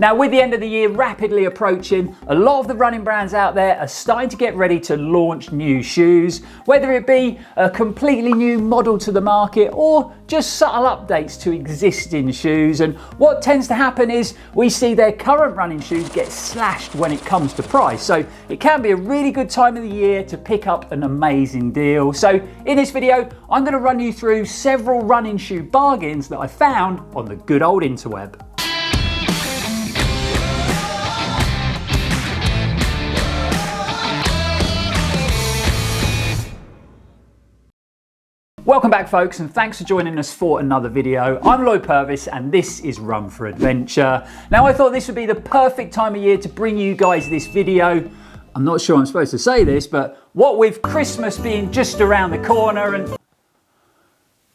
Now, with the end of the year rapidly approaching, a lot of the running brands out there are starting to get ready to launch new shoes, whether it be a completely new model to the market or just subtle updates to existing shoes. And what tends to happen is we see their current running shoes get slashed when it comes to price. So it can be a really good time of the year to pick up an amazing deal. So in this video, I'm going to run you through several running shoe bargains that I found on the good old interweb. Welcome back, folks, and thanks for joining us for another video. I'm Lloyd Purvis and this is Run4Adventure. Now, I thought this would be the perfect time of year to bring you guys this video. I'm not sure I'm supposed to say this, but what with Christmas being just around the corner and...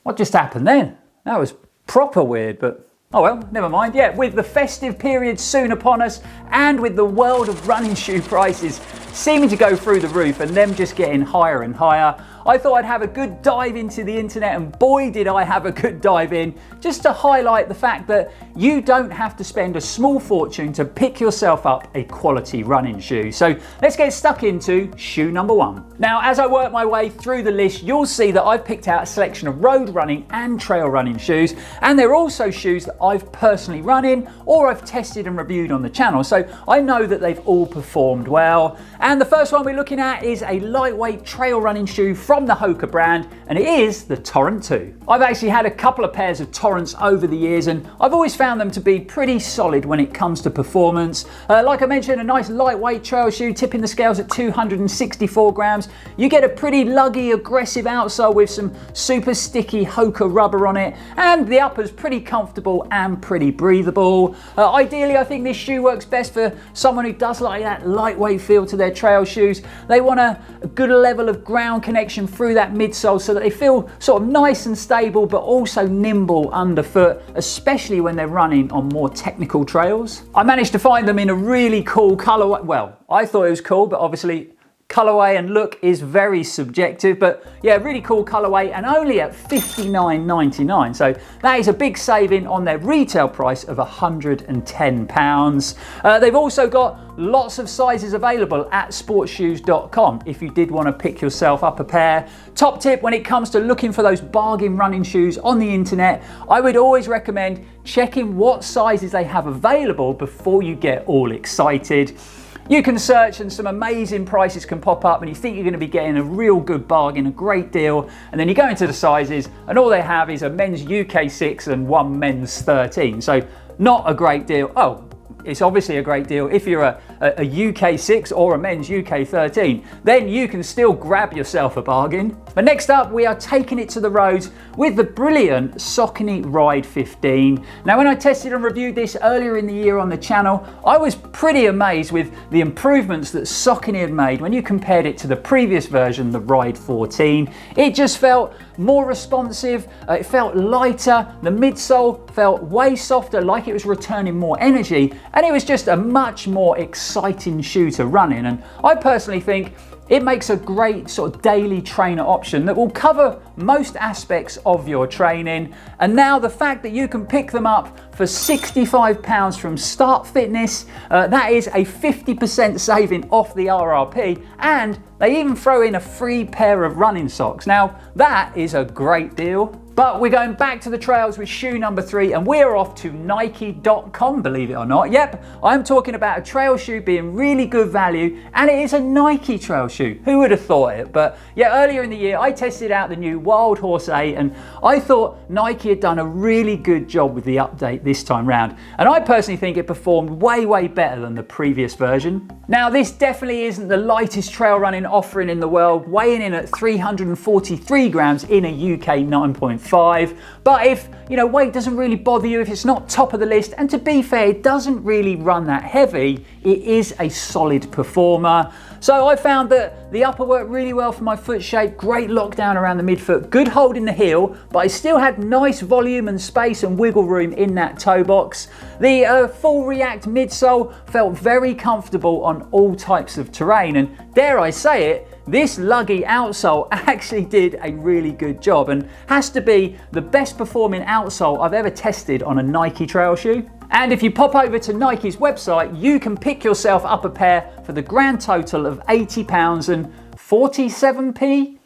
What just happened then? That was proper weird, but oh well, never mind. Yeah, with the festive period soon upon us and with the world of running shoe prices seeming to go through the roof and them just getting higher and higher, I thought I'd have a good dive into the internet, and boy did I have a good dive in, just to highlight the fact that you don't have to spend a small fortune to pick yourself up a quality running shoe. So let's get stuck into shoe number one. Now, as I work my way through the list, you'll see that I've picked out a selection of road running and trail running shoes, and they're also shoes that I've personally run in or I've tested and reviewed on the channel, so I know that they've all performed well. And the first one we're looking at is a lightweight trail running shoe from the Hoka brand, and it is the Torrent 2. I've actually had a couple of pairs of Torrents over the years, and I've always found them to be pretty solid when it comes to performance. Like I mentioned, a nice lightweight trail shoe, tipping the scales at 264 grams. You get a pretty luggy, aggressive outsole with some super sticky Hoka rubber on it, and the upper's pretty comfortable and pretty breathable. Ideally, I think this shoe works best for someone who does like that lightweight feel to their trail shoes. They want a good level of ground connection through that midsole so that they feel sort of nice and stable but also nimble underfoot, especially when they're running on more technical trails. I managed to find them in a really cool colorway. Well, I thought it was cool, but obviously colorway and look is very subjective, but yeah, really cool colorway and only at $59.99. So that is a big saving on their retail price of £110. They've also got lots of sizes available at sportshoes.com if you did want to pick yourself up a pair. Top tip when it comes to looking for those bargain running shoes on the internet, I would always recommend checking what sizes they have available before you get all excited. You can search and some amazing prices can pop up and you think you're going to be getting a real good bargain, a great deal, and then you go into the sizes and all they have is a men's UK 6 and one men's 13. So not a great deal. Oh, it's obviously a great deal if you're a UK 6 or a men's UK 13, then you can still grab yourself a bargain. But next up, we are taking it to the roads with the brilliant Saucony Ride 15. Now, when I tested and reviewed this earlier in the year on the channel, I was pretty amazed with the improvements that Saucony had made when you compared it to the previous version, the Ride 14. It just felt more responsive, it felt lighter, the midsole felt way softer, like it was returning more energy, and it was just a much more exciting shoe to run in. And I personally think it makes a great sort of daily trainer option that will cover most aspects of your training. And now the fact that you can pick them up for £65 from Start Fitness, that is a 50% saving off the RRP, and they even throw in a free pair of running socks. Now that is a great deal. But we're going back to the trails with shoe number 3, and we're off to Nike.com, believe it or not. Yep, I'm talking about a trail shoe being really good value, and it is a Nike trail shoe. Who would have thought it? But yeah, earlier in the year, I tested out the new Wildhorse 8, and I thought Nike had done a really good job with the update this time round. And I personally think it performed way better than the previous version. Now, this definitely isn't the lightest trail running offering in the world, weighing in at 343 grams in a UK 9.5. But if weight doesn't really bother you, if it's not top of the list, and to be fair, it doesn't really run that heavy, it is a solid performer. So I found that the upper worked really well for my foot shape, great lockdown around the midfoot, good hold in the heel, but I still had nice volume and space and wiggle room in that toe box. The full react midsole felt very comfortable on all types of terrain, and dare I say it, this luggy outsole actually did a really good job and has to be the best performing outsole I've ever tested on a Nike trail shoe. And if you pop over to Nike's website, you can pick yourself up a pair for the grand total of £80 and 47p.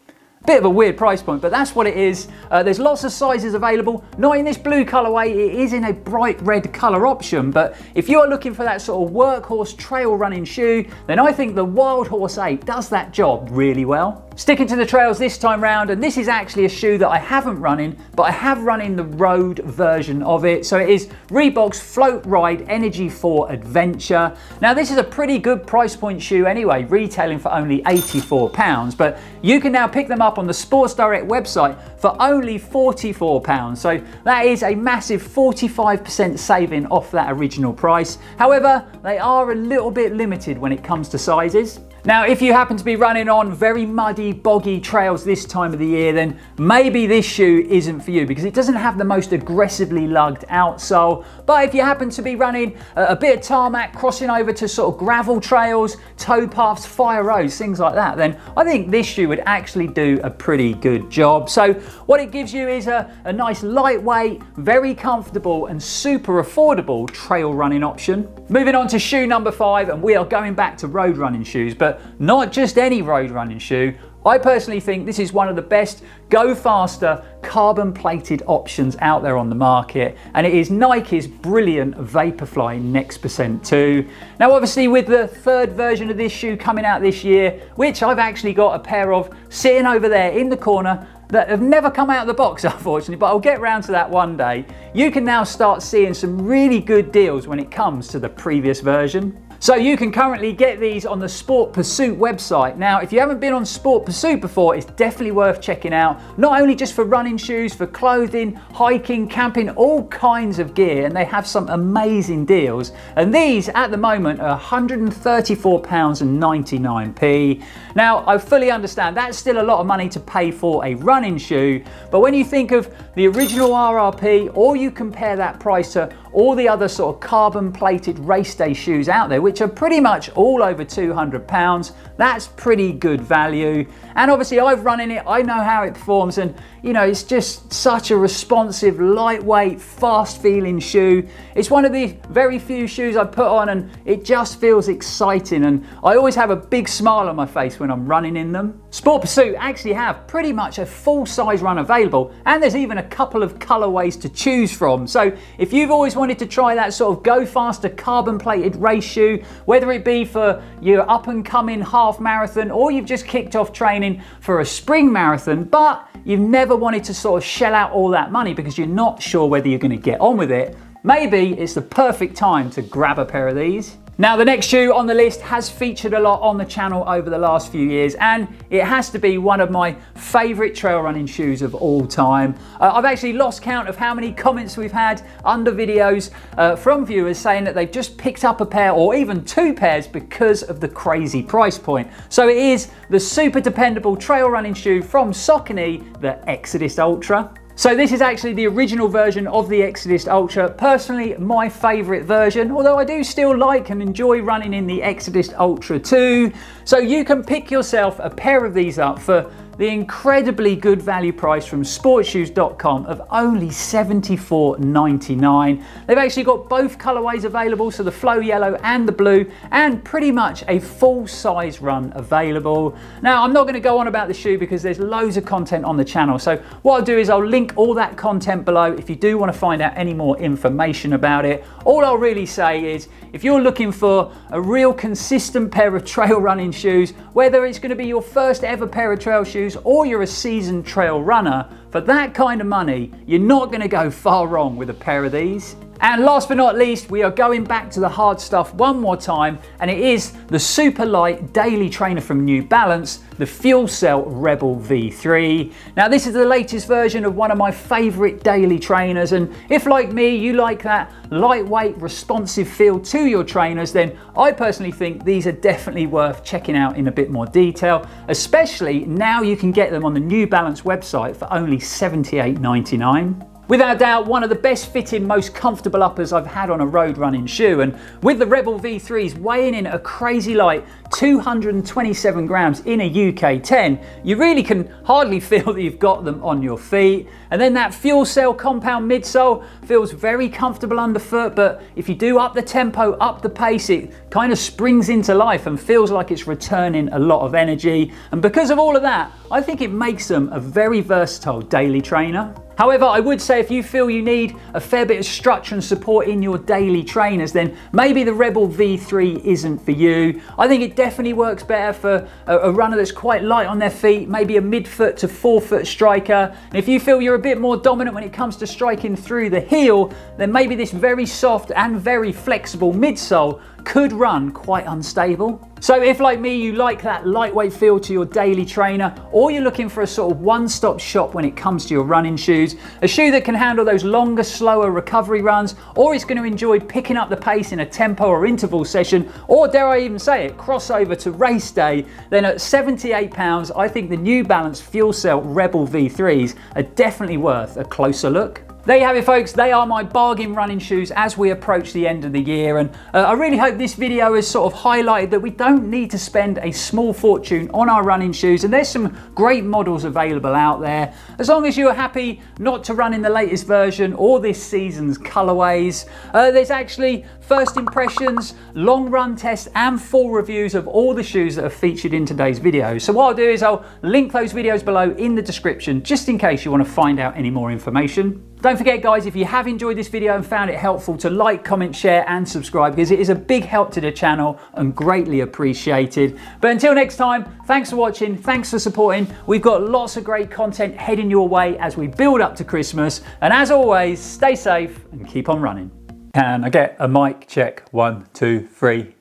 Bit of a weird price point, but that's what it is. There's lots of sizes available. Not in this blue colorway, it is in a bright red color option, but if you're looking for that sort of workhorse trail running shoe, then I think the Wildhorse 8 does that job really well. Sticking to the trails this time round, and this is actually a shoe that I haven't run in, but I have run in the road version of it. So it is Reebok's Floatride Energy 4 Adventure. Now this is a pretty good price point shoe anyway, retailing for only £84, but you can now pick them up on the Sports Direct website for only £44. So that is a massive 45% saving off that original price. However, they are a little bit limited when it comes to sizes. Now, if you happen to be running on very muddy, boggy trails this time of the year, then maybe this shoe isn't for you because it doesn't have the most aggressively lugged outsole. But if you happen to be running a bit of tarmac, crossing over to sort of gravel trails, towpaths, fire roads, things like that, then I think this shoe would actually do a pretty good job. So what it gives you is a nice lightweight, very comfortable and super affordable trail running option. Moving on to shoe number 5, and we are going back to road running shoes, but not just any road running shoe. I personally think this is one of the best go faster carbon plated options out there on the market, and it is Nike's brilliant Vaporfly Next Percent 2. Now obviously with the third version of this shoe coming out this year, which I've actually got a pair of sitting over there in the corner that have never come out of the box unfortunately, but I'll get round to that one day. You can now start seeing some really good deals when it comes to the previous version. So you can currently get these on the Sport Pursuit website. Now, if you haven't been on Sport Pursuit before, it's definitely worth checking out. Not only just for running shoes, for clothing, hiking, camping, all kinds of gear, and they have some amazing deals. And these at the moment are £134.99. Now, I fully understand that's still a lot of money to pay for a running shoe, but when you think of the original RRP, or you compare that price to all the other sort of carbon plated race day shoes out there, which are pretty much all over £200, that's pretty good value. And obviously I've run in it, I know how it performs, and you know, it's just such a responsive, lightweight, fast feeling shoe. It's one of the very few shoes I put on and it just feels exciting, and I always have a big smile on my face when I'm running in them. Sport Pursuit actually have pretty much a full size run available, and there's even a couple of colorways to choose from. So if you've always wanted to try that sort of go faster carbon plated race shoe, whether it be for your up and coming half marathon, or you've just kicked off training for a spring marathon, but you've never wanted to sort of shell out all that money because you're not sure whether you're going to get on with it, maybe it's the perfect time to grab a pair of these. Now the next shoe on the list has featured a lot on the channel over the last few years, and it has to be one of my favourite trail running shoes of all time. I've actually lost count of how many comments we've had under videos from viewers saying that they've just picked up a pair or even two pairs because of the crazy price point. So it is the super dependable trail running shoe from Saucony, the Xodus Ultra. So this is actually the original version of the Xodus Ultra. Personally, my favourite version, although I do still like and enjoy running in the Xodus Ultra too. So you can pick yourself a pair of these up for the incredibly good value price from sportshoes.com of only $74.99. They've actually got both colorways available, so the flow yellow and the blue, and pretty much a full size run available. Now I'm not going to go on about the shoe because there's loads of content on the channel, so what I'll do is I'll link all that content below if you do want to find out any more information about it. All I'll really say is if you're looking for a real consistent pair of trail running shoes, whether it's going to be your first ever pair of trail shoes or you're a seasoned trail runner, for that kind of money, you're not going to go far wrong with a pair of these. And last but not least, we are going back to the hard stuff one more time, and it is the super light daily trainer from New Balance, the Fuelcell Rebel V3. Now this is the latest version of one of my favorite daily trainers, and if like me you like that lightweight responsive feel to your trainers, then I personally think these are definitely worth checking out in a bit more detail, especially now you can get them on the New Balance website for only $78.99. Without doubt, one of the best fitting, most comfortable uppers I've had on a road running shoe. And with the Rebel V3s weighing in a crazy light 227 grams in a UK 10, you really can hardly feel that you've got them on your feet. And then that Fuelcell compound midsole feels very comfortable underfoot, but if you do up the tempo, up the pace, it kind of springs into life and feels like it's returning a lot of energy. And because of all of that, I think it makes them a very versatile daily trainer. However, I would say if you feel you need a fair bit of structure and support in your daily trainers, then maybe the Rebel V3 isn't for you. I think it definitely works better for a runner that's quite light on their feet, maybe a mid-foot to forefoot striker. And if you feel you're a bit more dominant when it comes to striking through the heel, then maybe this very soft and very flexible midsole could run quite unstable. So if, like me, you like that lightweight feel to your daily trainer, or you're looking for a sort of one-stop shop when it comes to your running shoes, a shoe that can handle those longer, slower recovery runs, or is going to enjoy picking up the pace in a tempo or interval session, or dare I even say it, crossover to race day, then at £78, I think the New Balance Fuelcell Rebel V3s are definitely worth a closer look. There you have it, folks. They are my bargain running shoes as we approach the end of the year, and I really hope this video has sort of highlighted that we don't need to spend a small fortune on our running shoes, and there's some great models available out there. As long as you're happy not to run in the latest version or this season's colorways, there's actually first impressions, long run tests, and full reviews of all the shoes that are featured in today's video. So what I'll do is I'll link those videos below in the description, just in case you want to find out any more information. Don't forget, guys, if you have enjoyed this video and found it helpful, to like, comment, share and subscribe, because it is a big help to the channel and greatly appreciated. But until next time, thanks for watching, thanks for supporting. We've got lots of great content heading your way as we build up to Christmas. And as always, stay safe and keep on running. Can I get a mic check? 1, 2, 3,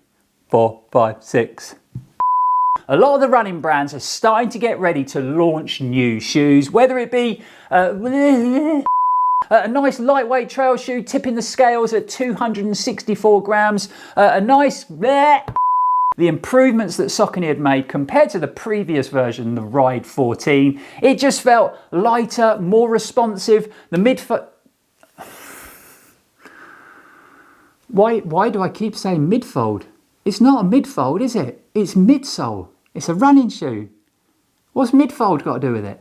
4, 5, 6. A lot of the running brands are starting to get ready to launch new shoes, whether it be a nice lightweight trail shoe tipping the scales at 264 grams, a nice the improvements that Saucony had made compared to the previous version, the Ride 14. It just felt lighter, more responsive. The midfoot. Why do I keep saying midfold? It's not a midfold, is it? It's midsole. It's a running shoe. What's midfold got to do with it?